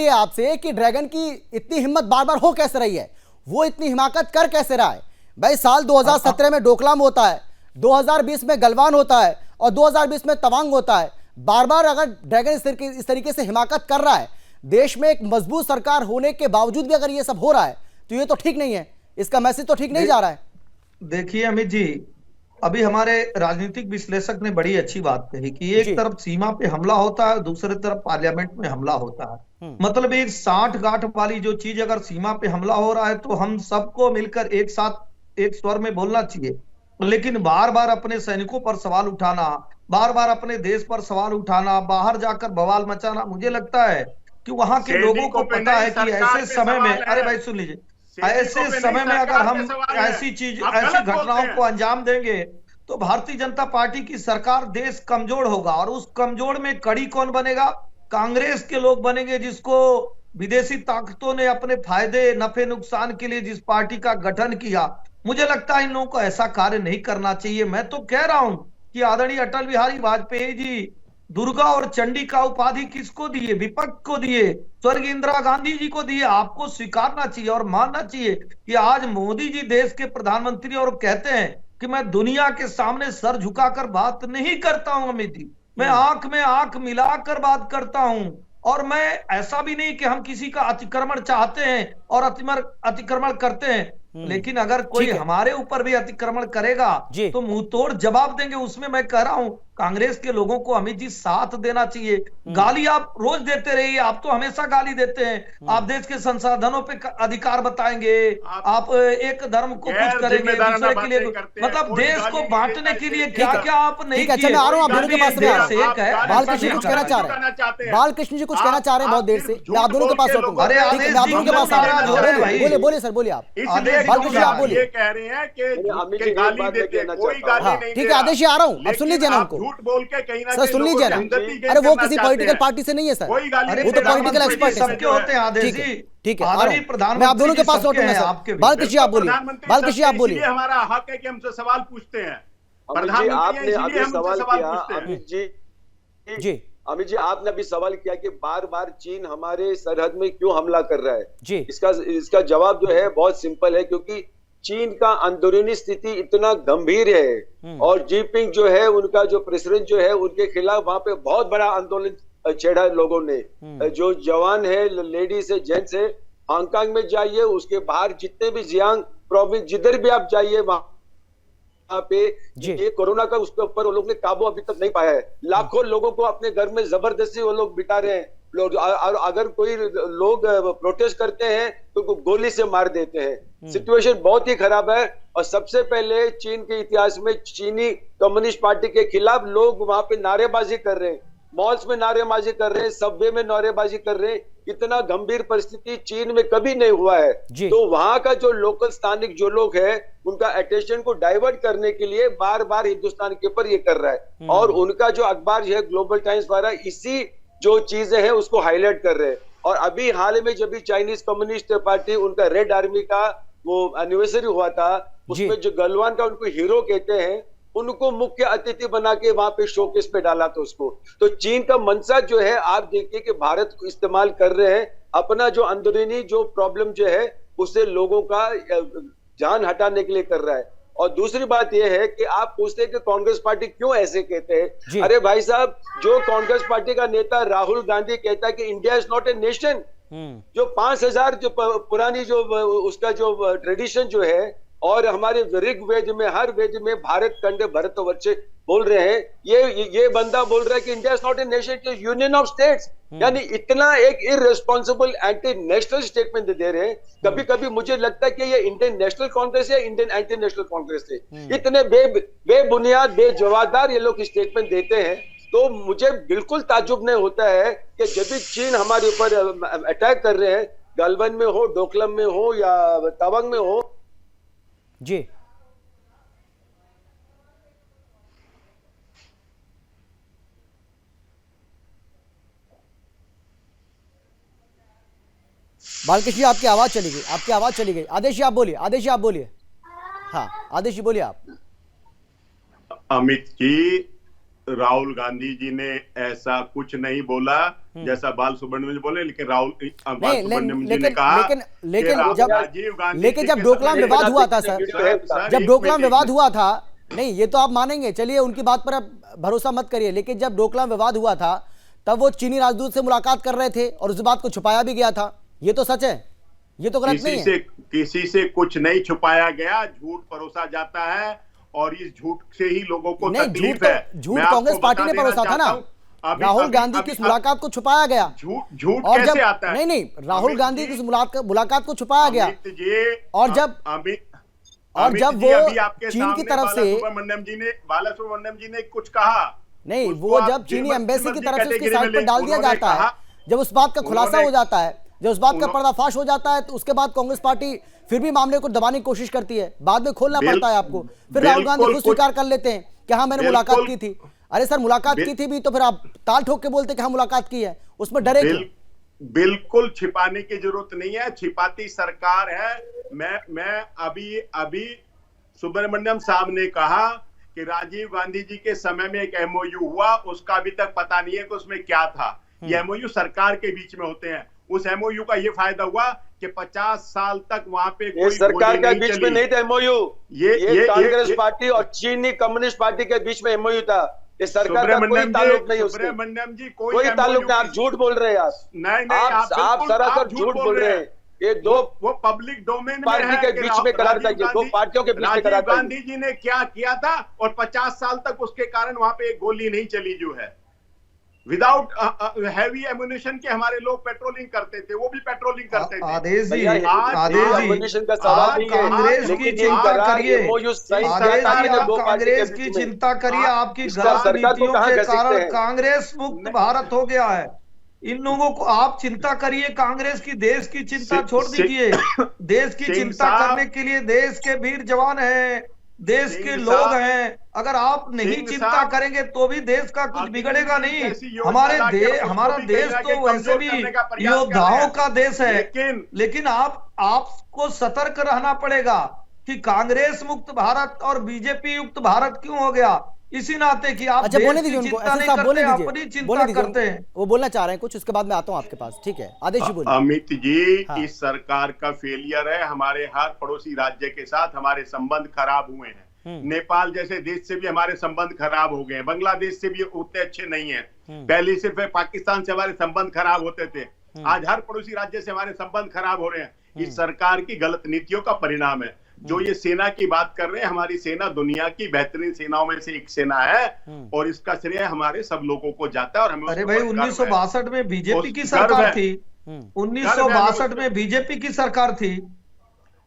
है आपसे कि ड्रैगन की इतनी हिम्मत बार बार हो कैसे रही है, वो इतनी हिमाकत कर कैसे रहा है? भाई साल 2017 में डोकलाम होता है, 2020 में गलवान होता है, और 2020 में तवांग होता है। बार बार अगर ड्रैगन इस तरीके से हिमाकत कर रहा है, देश में एक मजबूत सरकार होने के बावजूद भी अगर ये सब हो रहा है, तो ये तो ठीक नहीं है, इसका मैसेज तो ठीक नहीं जा रहा है। देखिए अमित जी, अभी हमारे राजनीतिक विश्लेषक ने बड़ी अच्छी बात कही कि एक तरफ सीमा पे हमला होता है, दूसरी तरफ पार्लियामेंट में हमला होता है। मतलब एक 60 गांठ वाली जो चीज, अगर सीमा पे हमला हो रहा है तो हम सबको मिलकर एक साथ एक स्वर में बोलना चाहिए, लेकिन बार बार अपने सैनिकों पर सवाल उठाना, बार बार अपने देश पर सवाल उठाना, बाहर जाकर बवाल मचाना, मुझे लगता है कि वहां के लोगों को पता है कि ऐसे समय में, अरे भाई सुन लीजिए, ऐसे समय में अगर हम ऐसी घटनाओं को अंजाम देंगे तो भारतीय जनता पार्टी की सरकार, देश कमजोर होगा, और उस कमजोर में कड़ी कौन बनेगा? कांग्रेस के लोग बनेंगे, जिसको विदेशी ताकतों ने अपने फायदे नफे नुकसान के लिए जिस पार्टी का गठन किया। मुझे लगता है इन लोगों को ऐसा कार्य नहीं करना चाहिए। मैं तो कह रहा हूं कि आदरणीय अटल बिहारी वाजपेयी जी दुर्गा और चंडी का उपाधि किसको दिए? विपक्ष को दिए, स्वर्गीय इंदिरा गांधी जी को दिए। आपको स्वीकारना चाहिए और मानना चाहिए कि आज मोदी जी देश के प्रधानमंत्री और कहते हैं कि मैं दुनिया के सामने सर झुकाकर बात नहीं करता हूं अमित जी, मैं आंख में आंख मिलाकर बात करता हूं। और मैं ऐसा भी नहीं कि हम किसी का अतिक्रमण चाहते हैं और अतिक्रमण करते हैं, लेकिन अगर कोई हमारे ऊपर भी अतिक्रमण करेगा तो मुंह तोड़ जवाब देंगे। उसमें मैं कह रहा हूं कांग्रेस के लोगों को अमित जी साथ देना चाहिए। गाली आप रोज देते रहिए, आप तो हमेशा गाली देते हैं। आप देश के संसाधनों पे अधिकार बताएंगे, आप एक धर्म को कुछ करेंगे, दूसरे के लिए मतलब देश को बांटने के लिए क्या क्या आप नहीं किए। अच्छा, मैं आ रहा हूँ आप दोनों के पास में। एक है बालकृष्ण जी कुछ कहना चाह रहे हैं, बालकृष्ण जी कुछ कहना चाह रहे हैं बहुत देर से, मैं आप दोनों के पास लौटूंगा। अरे मैं आप दोनों के पास आ रहा हूँ, बोलिए बोलिए सर, बोलिए आप, बालकृष्ण जी आप बोलिए। कह रहे हैं कि गाली देते हैं, कोई गाली नहीं। ठीक है आदेश जी, आ रहा हूँ, अब सुन लीजिए ना उनको, झूठ बोल के कहीं ना सर सुन लीजिए ना, अरे वो किसी पॉलिटिकल पार्टी से नहीं है सर, वो तो पॉलिटिकल एक्सपर्ट है सबके होते हैं आदेश जी। ठीक है आ रहा हूं, मैं आप दोनों के पास लौटूंगा सर। बालकृष्ण जी आप बोलिए, बालकृष्ण जी आप बोलिए। हमारा हक है कि हमसे सवाल पूछते हैं आपने अभी सवाल किया अमित जी, आपने अभी सवाल किया कि बार बार चीन हमारे सरहद में क्यों हमला कर रहा है जी। इसका जवाब जो है बहुत सिंपल है, क्योंकि चीन का अंदरूनी स्थिति इतना गंभीर है और जिनपिंग जो है उनका जो प्रेसिडेंट जो है उनके खिलाफ वहां पे बहुत बड़ा आंदोलन छेड़ा लोगों ने। जो जवान है, लेडीज है, जेंट्स है, हांगकांग में जाइए, उसके बाहर जितने भी जियांग प्रोविंस जिधर भी आप जाइए वहां पे ये कोरोना का उसके ऊपर वो लोग ने काबू अभी तक नहीं पाया है। लाखों लोगों को अपने घर में जबरदस्ती वो लोग बिठा रहे हैं लोग, और अगर कोई लोग प्रोटेस्ट करते हैं तो गोली से मार देते हैं। सिचुएशन बहुत ही खराब है। और सबसे पहले चीन के इतिहास में चीनी कम्युनिस्ट पार्टी के खिलाफ लोग वहां पे नारेबाजी कर रहे हैं, मॉल्स में नारेबाजी कर रहे हैं, सबवे में नारेबाजी कर रहे हैं। इतना गंभीर परिस्थिति चीन में कभी नहीं हुआ है। तो वहां का जो लोकल स्थानिक जो लोग हैं उनका अटेंशन को डाइवर्ट करने के लिए बार बार हिंदुस्तान के ऊपर ये कर रहा है। और उनका जो अखबार है ग्लोबल टाइम्स द्वारा इसी जो चीजें हैं उसको हाईलाइट कर रहे हैं। और अभी हाल में जब भी चाइनीज कम्युनिस्ट पार्टी उनका रेड आर्मी का वो एनिवर्सरी हुआ था, उसमें जो गलवान का उनको हीरो कहते हैं उनको मुख्य अतिथि बना के वहां पे शोकेस पे डाला था उसको। तो चीन का मंशा जो है आप देखिए कि भारत को इस्तेमाल कर रहे हैं अपना जो अंदरूनी जो प्रॉब्लम जो है उससे लोगों का जान हटाने के लिए कर रहा है। और दूसरी बात यह है कि आप पूछते हैं कि कांग्रेस पार्टी क्यों ऐसे कहते हैं। अरे भाई साहब, जो कांग्रेस पार्टी का नेता राहुल गांधी कहता है कि India is not a nation, जो 5000 जो पुरानी जो उसका जो ट्रेडिशन जो है, और हमारे ऋग्वेद में हर वेद में भारत खंड भरतवर्ष बोल रहे हैं, ये बंदा बोल रहा है कि India is not a nation, it is union of states. यानी इतना एक इररेस्पॉन्सिबल एंटी नेशनल स्टेटमेंट दे रहे हैं। कभी कभी मुझे लगता है कि ये इंडियन नेशनल कांग्रेस है, इंडियन एंटी नेशनल कांग्रेस है। इतने बेबुनियाद बेजवाबदार ये लोग स्टेटमेंट देते हैं। तो मुझे बिल्कुल ताज्जुब नहीं होता है कि जब भी चीन हमारे ऊपर अटैक कर रहे हैं, गलवान में हो, डोकलम में हो या तवांग में हो जी। बालकृष्ण जी आपकी आवाज चली गई, आपकी आवाज चली गई। आदेश जी आप बोलिए, आदेश जी आप बोलिए। हाँ आदेश जी बोलिए आप। अमित जी, राहुल गांधी जी ने ऐसा कुछ नहीं बोला जैसा बाल सुब्रमण्यम जी बोले, लेकिन सुब्रमण्यम जी ने कहा लेकिन जब डोकलाम विवाद हुआ था सर, जब डोकलाम विवाद हुआ था, नहीं ये तो आप मानेंगे, चलिए उनकी बात पर आप भरोसा मत करिए, लेकिन जब डोकलाम विवाद हुआ था तब वो चीनी राजदूत से मुलाकात कर रहे थे और उस बात को छुपाया भी गया था। ये तो सच है, ये तो गलत नहीं है। किसी से कुछ नहीं छुपाया गया, झूठ परोसा जाता है और इस झूठ से ही लोगों को तकलीफ है। झूठ कांग्रेस पार्टी ने परोसा था ना, राहुल गांधी की मुलाकात को छुपाया गया। झूठ कैसे आता है? नहीं, राहुल गांधी की मुलाकात को छुपाया गया। और जब वो चीन की तरफ से बाला सुब्रमण्यम जी ने कुछ कहा नहीं, वो जब चीनी एम्बेसी की तरफ से उसकी साइट पर डाल दिया जाता है, जब उस बात का खुलासा हो जाता है, जब उस बात का पर्दाफाश हो जाता है, तो उसके बाद कांग्रेस पार्टी फिर भी मामले को दबाने की कोशिश करती है, बाद में खोलना पड़ता है आपको। फिर राहुल गांधी खुद स्वीकार कर लेते हैं कि हाँ मैंने मुलाकात की थी। अरे सर मुलाकात की थी भी तो फिर आप ताल ठोक के बोलते कि हाँ मुलाकात की है, उसमें डरे क्यों? बिल्कुल छिपाने की जरूरत नहीं है, छिपाती सरकार है। मैं अभी सुब्रमण्यम साहब ने कहा कि राजीव गांधी जी के समय में एक एमओयू हुआ, उसका अभी तक पता नहीं है कि उसमें क्या था। ये एमओयू सरकार के बीच में होते हैं। उस एमओयू का ये फायदा हुआ कि 50 साल तक वहां पे कोई सरकार के बीच में नहीं था एमओयू, ये कांग्रेस पार्टी और चीनी कम्युनिस्ट पार्टी के बीच में एमओयू था। इस सरकार का कोई ताल्लुक नहीं, सुब्रमण्यम जी कोई ताल्लुक नहीं। आप झूठ बोल रहे हैं, आप सरासर झूठ बोल रहे हैं। ये दो वो पब्लिक डोमेन में पार्टी है के कि बीच में करार था, ये दो पार्टियों के बीच में करार राजीव था। गांधी जी ने क्या किया था और 50 साल तक उसके कारण वहां पे एक गोली नहीं चली जो है। विदाउट हैवी एम्युनिशन के हमारे लोग पेट्रोलिंग करते थे, वो भी पेट्रोलिंग करते थे। आदेश जी, भैया, आदेश जी, एम्युनिशन का सवाल आप नहीं है, कांग्रेस की लेकिन चिंता करार करिए, MOU साइन आदेश करा था जी, दो आप पार्टी के कांग्रेस बीच की में। चिंता करिए, आपकी इसका गलत सरकार को नीतियों कहाँ के घसीटते कारण हैं? कांग्रेस मुक्त भारत हो गया है। इन लोगों को आप चिंता करिए, कांग्रेस की देश की चिंता छोड़ दीजिए। देश की सिंह चिंता साहब, करने के लिए देश के वीर जवान हैं, देश सिंह के साहब, लोग हैं। अगर आप नहीं सिंह चिंता साहब, करेंगे तो भी देश का कुछ अभी बिगड़ेगा नहीं। जैसी योजना हमारे लाके देश, उसको हमारा भी देश कहीं ना तो कहीं वैसे कमजोर भी करने का प्रयास कर रहे योद्धाओं हैं। का देश है, लेकिन आपको सतर्क रहना पड़ेगा कि कांग्रेस मुक्त भारत और बीजेपी युक्त भारत क्यों हो गया। इसी नाते कि आप अच्छा, देश बोलने की दीजिए उनको, चिंता ऐसे नहीं साहब बोलने करते, दीजिए, अपनी बोलने चिंता दीजिए करते उनको। हैं। वो बोलना चाह रहे हैं कुछ, उसके बाद मैं आता हूं आपके पास। ठीक है, आदेश जी बोलिए। अमित जी, हाँ। इस सरकार का फेलियर है। हमारे हर पड़ोसी राज्य के साथ हमारे संबंध खराब हुए हैं। नेपाल जैसे देश से भी हमारे संबंध खराब हो गए हैं, बांग्लादेश से भी उतने अच्छे नहीं हैं। पहले सिर्फ पाकिस्तान से हमारे संबंध खराब होते थे, आज हर पड़ोसी राज्य से हमारे संबंध खराब हो रहे हैं। इस सरकार की गलत नीतियों का परिणाम है। जो ये सेना की बात कर रहे हैं, हमारी सेना दुनिया की बेहतरीन सेनाओं में से एक सेना है और इसका श्रेय हमारे सब लोगों को जाता है। और हमें अरे उसके भाई, ऊपर गर्व है। 1962 में बीजेपी की गर्व सरकार है। थी, 1962 में बीजेपी की सरकार थी,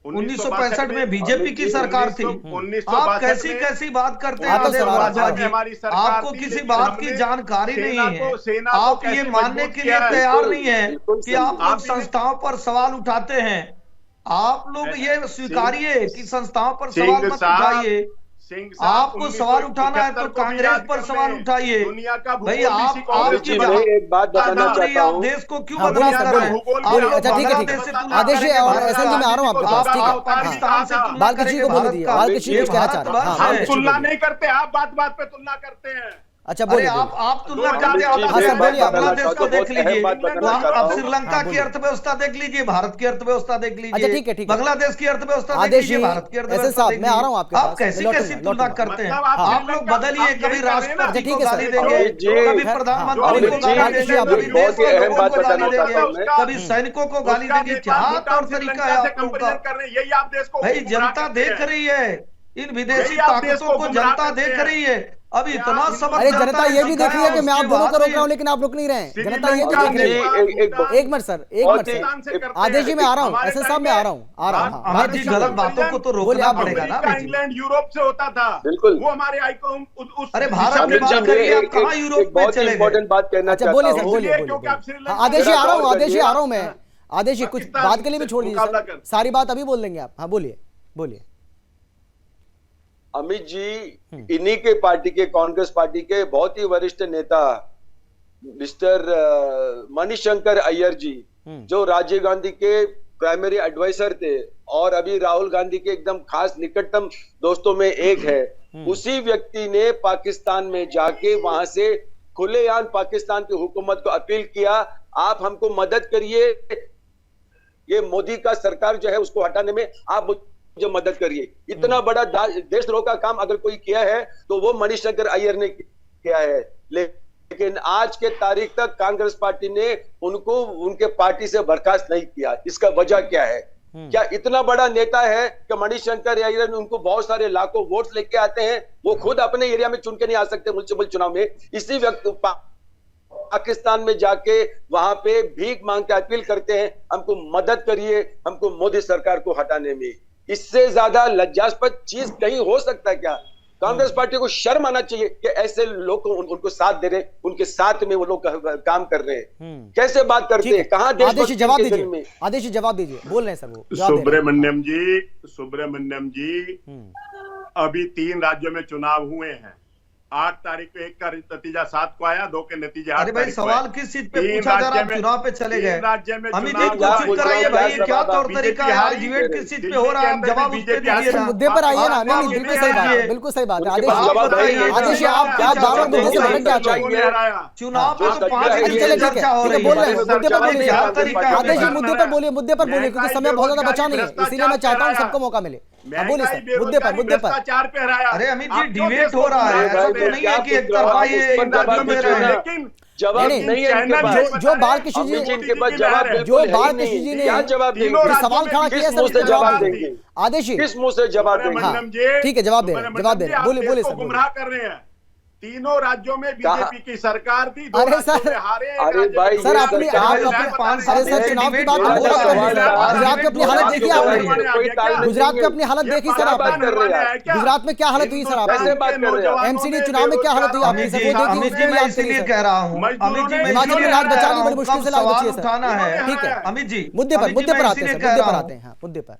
1965 में बीजेपी की सरकार थी। आप कैसी कैसी बात करते हैं आदेश भारद्वाज जी? आपको किसी बात की जानकारी नहीं है। आप ये मानने के लिए तैयार नहीं है कि आप लोग संस्थाओं पर सवाल उठाते हैं। आप लोग ये स्वीकारिए कि संस्थाओं पर सवाल मत उठाइए। आपको सवाल उठाना है तो कांग्रेस पर सवाल उठाइए। भाई आपकी एक बात बताना चाहता आप हूँ, देश को क्यों हाँ, बदनाम बोलिए कर सर, रहे हैं? बोलिए। आप अच्छा, ठीक है, बांग्लादेश ठीक से है। तुलना आदेश जी करेंगे और भारत एसएल जी, मैं आ रहा हूँ आपके पास। ठीक है, पाकिस्तान से तुलना बालकृष्ण जी को बोल दीजिए, बालकृष्ण जी कुछ कहना चाह रहे हैं। हाँ, हम बालकृष्ण जी तुलना बोलिए। नहीं करते, आप बात बात पे तुलना करते हैं। अच्छा, अरे बोलिए। आप तुलना करते अमित हैं। जी, आप हाँ, सर, बोलिए, आप बांग्लादेश को देख लीजिए, बात बताना चाहता अब हूँ। श्रीलंका हाँ, की बोलिए। अर्थव्यवस्था देख लीजिए, भारत की अर्थव्यवस्था देख लीजिए। अच्छा, ठीक है, ठीक है। बांग्लादेश की अर्थव्यवस्था देख आदेश लीजिए, जी, भारत की एसएल अर्थव्यवस्था साहब, देख मैं आ रहा हूँ लीजिए। आपके आप पास। कैसी मैं कैसी लौटूंगा, तुलना लौटूंगा। करते हैं? मतलब आप लोग बदलिए, कभी राष्ट्रपति ठीक को है, गाली सर। देंगे, अमित जी, कभी प्रधानमंत्री को गाली बालकृष्ण जी, देंगे, आप कभी बोलिए। देश बहुत ही के अहम लोगों बात को गाली बताना चाहता हूं देंगे, मैं। कभी सैनिकों को गाली देंगे। क्या तौर तरीका है आप लोगों का? यही आप देश को भाई गुमराह जनता करते देख हैं। रही है, इन विदेशी यही आप देश ताकतों को को गुमराह जनता करते देख हैं। रही है। अब इतना सबक अरे जनता ये भी देख रही है कि मैं आप दोनों को रोक रहा हूँ, लेकिन आप रुक नहीं रहे हैं। जनता ये भी देख रही है। एक मिनट सर, एक मिनट सर। आदेश जी, मैं आ रहा हूँ, एसएल साहब, मैं आ रहा हूँ, आ रहा हूँ। हाँ, अमित जी, गलत बातों को तो बोलिए, रोकना आप पड़ेगा ना। अमेरिका, इंग्लैंड, यूरोप से होता था। बिल्कुल। वो हमारे आइकॉन उस अरे भारत की अमित जी, बात मैं करिए, आप एक कहाँ यूरोप में बहुत ही चले गए? इंपॉर्टेंट बात कहना अच्छा, चाहता बोलिए सर, हूँ। बोलिए, इसलिए बोलिए, क्योंकि आप बोलिए। श्रीलंका हाँ, आदेश जी, आ रहा हूँ, आदेश जी, आ रहा हूँ मैं। आदेश जी, कुछ पाकिस्तान बात के लिए भी छोड़ दीजिए मुकाबला सर, कर। सारी बात अभी बोल देंगे आप। हाँ, बोलिए, बोलिए। अमित जी, इन्हीं के पार्टी के, कांग्रेस पार्टी के बहुत ही वरिष्ठ नेता मिस्टर मणिशंकर अय्यर जी, जो राजीव गांधी के प्राइमरी एडवाइजर थे और अभी राहुल गांधी के एकदम खास निकटतम दोस्तों में एक है, उसी व्यक्ति ने पाकिस्तान में जाके वहां से खुलेआम पाकिस्तान की हुकूमत को अपील किया, आप हमको मदद करिए, ये मोदी का सरकार जो है उसको हटाने में आप मुझे मदद करिए। इतना बड़ा देशद्रोह का काम अगर कोई किया है तो वो मणिशंकर अय्यर ने किया है। लेकिन आज के तारीख तक कांग्रेस पार्टी ने उनको उनके पार्टी से बर्खास्त नहीं किया। इसका वजह क्या है? क्या इतना बड़ा नेता है कि मणिशंकर अय्यर उनको बहुत सारे लाखों वोट्स लेके आते हैं, वो खुद अपने एरिया में चुन के नहीं आ सकते म्युनिसिपल चुनाव में, इसी वक्त पाकिस्तान में जाके वहां पे भीख मांग के अपील करते हैं, हमको मदद करिए, हमको मोदी सरकार को हटाने में। इससे ज्यादा लज्जास्पद चीज कहीं हो सकता है क्या? कांग्रेस पार्टी को शर्म आना चाहिए कि ऐसे लोग उनको साथ दे रहे, उनके साथ में वो लोग काम कर रहे हैं। कैसे बात करते हैं? कहां देश? आदेश जी, जवाब दीजिए, आदेश जी, जवाब दीजिए, बोल रहे हैं सर वो। सुब्रमण्यम जी, अभी 3 राज्यों में चुनाव हुए हैं। 8 तारीख को एक का नतीजा 7 को आया, 2 के नतीजे 8 अरे भाई, तारीख को सवाल आए। किस चीज पे पूछा जा रहा है? चुनाव पे चले गए। राज्य में अमित चुनाव जी को चुप कराइए भाई, क्या तौर तरीका है? आर्ग्यूमेंट किस चीज पे हो रहा है? आप जवाब उस पे दीजिए ना। मुद्दे पर आइए ना। नहीं, बिल्कुल सही बात है, बिल्कुल सही बात है। आदेश आप बताइए, आदेश जी, आप बार बार मुद्दे से भटक जाते हैं। चुनाव पे तो 5 चलिए, घंटे ठीक है, चर्चा हो ठीक है, रही बोल रहे हैं, है। मुद्दे पर बोलिए। क्या तरीका है? आदेश जी, मुद्दे पर बोलिए, मुद्दे पर बोलिए, क्योंकि समय बहुत ज्यादा बचा नहीं है, इसीलिए मैं चाहता हूँ सबको मौका मिले। बोलिए सर, मुद्दे पर, मुद्दे पर। अरे अमित जी, डिबेट हो रहा है, ऐसा तो नहीं है कि एक तरफा ये इंटरव्यू दे रहे हैं। जवाब नहीं, नहीं है इनके पास। जो बालकृष्ण अमित जी जी इनके पास जवाब बिल्कुल जो है ही बालकृष्ण नहीं। जी ने क्या जवाब देंगे? ये सवाल खड़ा किया किस मुंह से जवाब देंगे? आदेश जी किस मुंह से जवाब देंगे? हाँ, ठीक है, जवाब दे रहे हैं, बोलिए बोलिए सर। गुमराह कर रहे हैं। तीनों राज्यों में बीजेपी की सरकार थी, दो अरे राज्यों सर, में हारे, एक अरे राज्य में भाई, जीते। सर ये अपनी सरकार आप है, अपने 5 साल अरे सर चुनाव की बात बड़ा गुजरात सवाल है। गुजरात की अपनी हालत देखी आपने, कोई तालमेल गुजरात नहीं की है। अपनी हालत देखी सर क्या बात आपने, कर रहे हैं आप? गुजरात में क्या हालत हुई सर कैसे आपकी, बात कर रहे हैं? एमसीडी चुनाव में क्या हालत हुई आपकी अमित सर, जी, वो देखिए, अमित जी, उसको मैं याद इसीलिए करिए कह सर। रहा हूँ, अमित जी, मैं हिमाचल में इसीलिए लाज कह बचानी रहा बड़ी हूँ, मुश्किल कब से लाज बची सवाल है सर। उठाना है। ठीक है, अमित जी, मुद्दे पर अमित जी, मैं आते हैं इसीलिए सर, कह मुद्दे रहा पर हूँ। आते हैं, हाँ मुद्दे पर।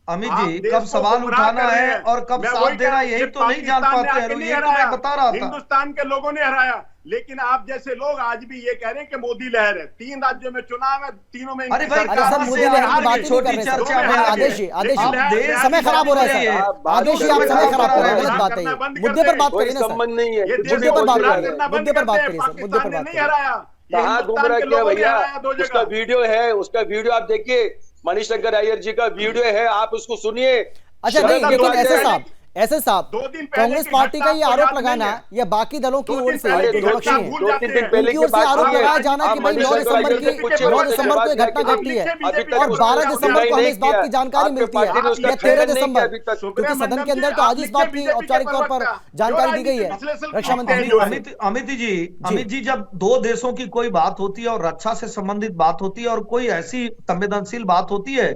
अमित आप जी, देश कब को सवाल गुमराह उठाना कर रहे है हैं। और कब मैं साथ वही देना, कह- यही ये तो नहीं जान पाकिस्तान ने पाते हैं आके लोग, नहीं यही तो मैं हराया, बता रहा था। हिंदुस्तान के लोगों ने हराया। लेकिन आप जैसे लोग आज भी ये कह रहे हैं कि मोदी लहर है। 3 राज्यों में चुनाव है, तीनों में अरे इनकी भाई, अरे सरकार सर कहाँ है। मोदी से लहर हार की बात गए? ही नहीं छोटी कर रहे चर्चा सर, में हाँ, हार आदेश जी गए। आदेश आप जी देश समय की खराब हो रहा बात है करिए। सर, आप बात आदेश जी कर आप रहे समय हैं। खराब कर रहे हैं, आप गलत बात है करना ये, बंद कर मुद्दे पर दें। बात कोई करिए ना सर, संबंध नहीं है। ये कुछ मुद्दे भी पर बोल बात रहे करिए, हैं। मुद्दे पर बात करिए सर, मुद्दे पर पाकिस्तान ने बात नहीं करिए। हराया। ये कहाँ हिंदुस्तान गुमराह के किया लोगों ने भैया? हराया दो उसका जगह। वीडियो है, उसका वीडियो आप देखिए, मणिशंकर अय्यर जी का वीडियो है, आप उसको सुनिए। अच्छा शर्म नहीं, की लेकिन बात ऐसे है। साहब ऐसे साहब 2 दिन पहले कांग्रेस की पार्टी घटना का ये आपको आरोप याद लगाना नहीं है? या बाकी दलों की 2 ओर दिन से पहले जो की विपक्षी घटना हैं भूल दो जाते तीन दिन हैं। पहले उनकी की ओर से बात आरोप सुनिए। लगाया जाना आप कि भाई 9 मणिशंकर दिसंबर अय्यर की से पूछिए, 9 उसने दिसंबर को जवाब ये दिया घटना कि घटी है अभी तक और उसका 12 दिसंबर को हमें इस बात की जानकारी मिलती है पार्टी ने उसका या 13 खंडन नहीं किया दिसंबर, अभी तक। क्योंकि सदन के अंदर तो आज इस बात की औपचारिक तौर पर जानकारी दी गई है रक्षा मंत्री की ओर से। अमित जी, जब 2 देशों की कोई बात होती है और रक्षा से संबंधित बात होती है और कोई ऐसी संवेदनशील बात होती है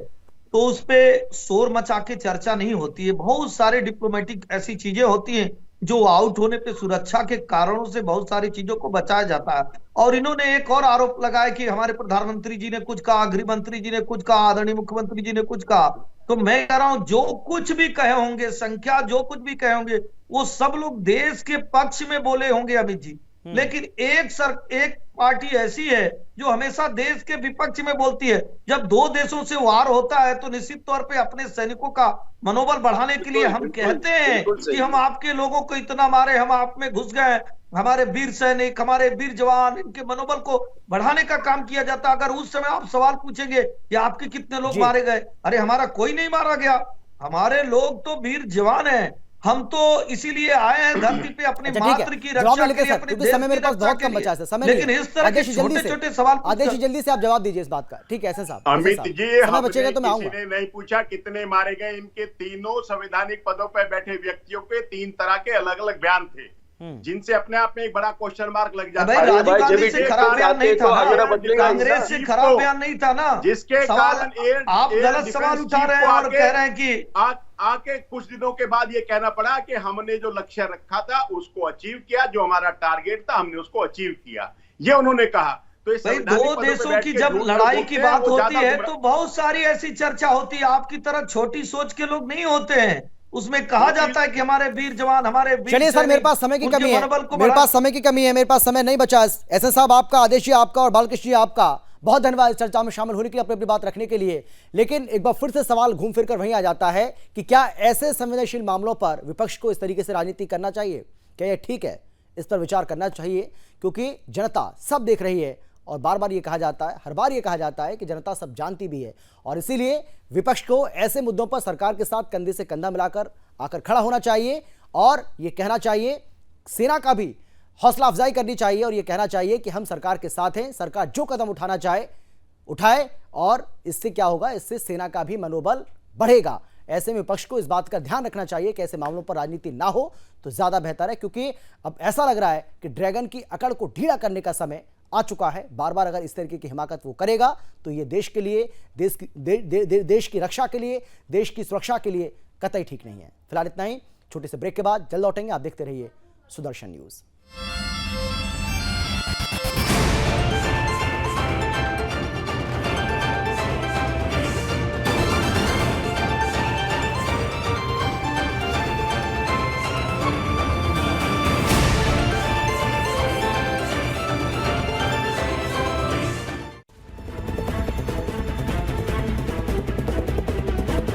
तो उस पे शोर मचा के चर्चा नहीं होती है। बहुत सारे डिप्लोमेटिक ऐसी चीजें होती हैं जो आउट होने पे सुरक्षा के कारणों से बहुत सारी चीजों को बचाया जाता है। और इन्होंने एक और आरोप लगाया कि हमारे प्रधानमंत्री जी ने कुछ कहा, गृह मंत्री जी ने कुछ कहा, आदरणीय मुख्यमंत्री जी ने कुछ कहा। तो मैं कह रहा हूं, जो कुछ भी कहे होंगे, संख्या जो कुछ भी कहे होंगे, वो सब लोग देश के पक्ष में बोले होंगे अमित जी। लेकिन एक पार्टी ऐसी है जो हमेशा देश के विपक्ष में बोलती है। जब 2 देशों से वार होता है तो निश्चित तौर पे अपने सैनिकों का मनोबल बढ़ाने के लिए हम कहते हैं कि हम आपके लोगों को इतना मारे, हम आप में घुस गए, हमारे वीर सैनिक, हमारे वीर जवान, इनके मनोबल को बढ़ाने का काम किया जाता। अगर उस समय आप सवाल पूछेंगे कि आपके कितने लोग मारे गए, अरे हमारा कोई नहीं मारा गया, हमारे लोग तो वीर जवान हैं, हम तो इसीलिए आए हैं धरती पे अपनी मातृ की रक्षा के लिए, अपने देश समय मेरे की पास रक्षा बहुत के कम बचा है लिए। समय लेकिन नहीं है। इस तरह के आदेश जी जल्दी से, छोटे-छोटे सवाल आदेश जी जल्दी से आप जवाब दीजिए इस बात का, ठीक है ऐसे साहब, अमित जी, समय बचेगा तो मैं किसी आऊंगा। ने नहीं पूछा कितने मारे गए। इनके तीनों संवैधानिक पदों पर बैठे व्यक्तियों के 3 तरह के अलग अलग बयान थे जिनसे अपने आप में एक बड़ा क्वेश्चन मार्क लग जाता भाई, है। राजीव भाई, गांधी जब से भी खराब बयान नहीं था आगरा ना, बदलेगा कांग्रेस से खराब बयान नहीं था ना। जिसके सवाल कारण आप गलत सवाल उठा रहे हैं और कह रहे हैं कि आके कुछ दिनों के बाद ये कहना पड़ा कि हमने जो लक्ष्य रखा था उसको अचीव किया, जो हमारा टारगेट था हमने उसको अचीव किया, ये उन्होंने कहा। तो इस भाई, 2 देशों की जब लड़ाई की बात होती है तो बहुत सारी ऐसी चर्चा होती है। आपकी तरह छोटी सोच के लोग नहीं होते हैं, उसमें कहा जाता है कि हमारे वीर जवान, हमारे वीर चलिए सर, मेरे पास समय की कमी है, मेरे पास समय की कमी है, मेरे पास समय नहीं बचा। ऐसे साहब आपका, आदेश जी आपका और बालकृष्ण जी आपका बहुत धन्यवाद इस चर्चा में शामिल होने के लिए, अपनी बात रखने के लिए। लेकिन एक बार फिर से सवाल घूम फिर कर वहीं आ जाता है कि क्या ऐसे संवेदनशील मामलों पर विपक्ष को इस तरीके से राजनीति करना चाहिए? क्या यह ठीक है? इस पर विचार करना चाहिए, क्योंकि जनता सब देख रही है और बार बार ये कहा जाता है, हर बार ये कहा जाता है कि जनता सब जानती भी है। और इसीलिए विपक्ष को ऐसे मुद्दों पर सरकार के साथ कंधे से कंधा मिलाकर आकर खड़ा होना चाहिए और ये कहना चाहिए, सेना का भी हौसला अफजाई करनी चाहिए और ये कहना चाहिए कि हम सरकार के साथ हैं, सरकार जो कदम उठाना चाहे उठाए, और इससे क्या होगा, इससे सेना का भी मनोबल बढ़ेगा। ऐसे में विपक्ष को इस बात का ध्यान रखना चाहिए कि ऐसे मामलों पर राजनीति ना हो तो ज्यादा बेहतर है, क्योंकि अब ऐसा लग रहा है कि ड्रैगन की अकड़ को ढीला करने का समय आ चुका है। बार बार अगर इस तरीके की हिमाकत वो करेगा तो ये देश के लिए, देश की रक्षा के लिए, देश की सुरक्षा के लिए कतई ठीक नहीं है। फिलहाल इतना ही, छोटे से ब्रेक के बाद जल्द लौटेंगे। आप देखते रहिए सुदर्शन न्यूज।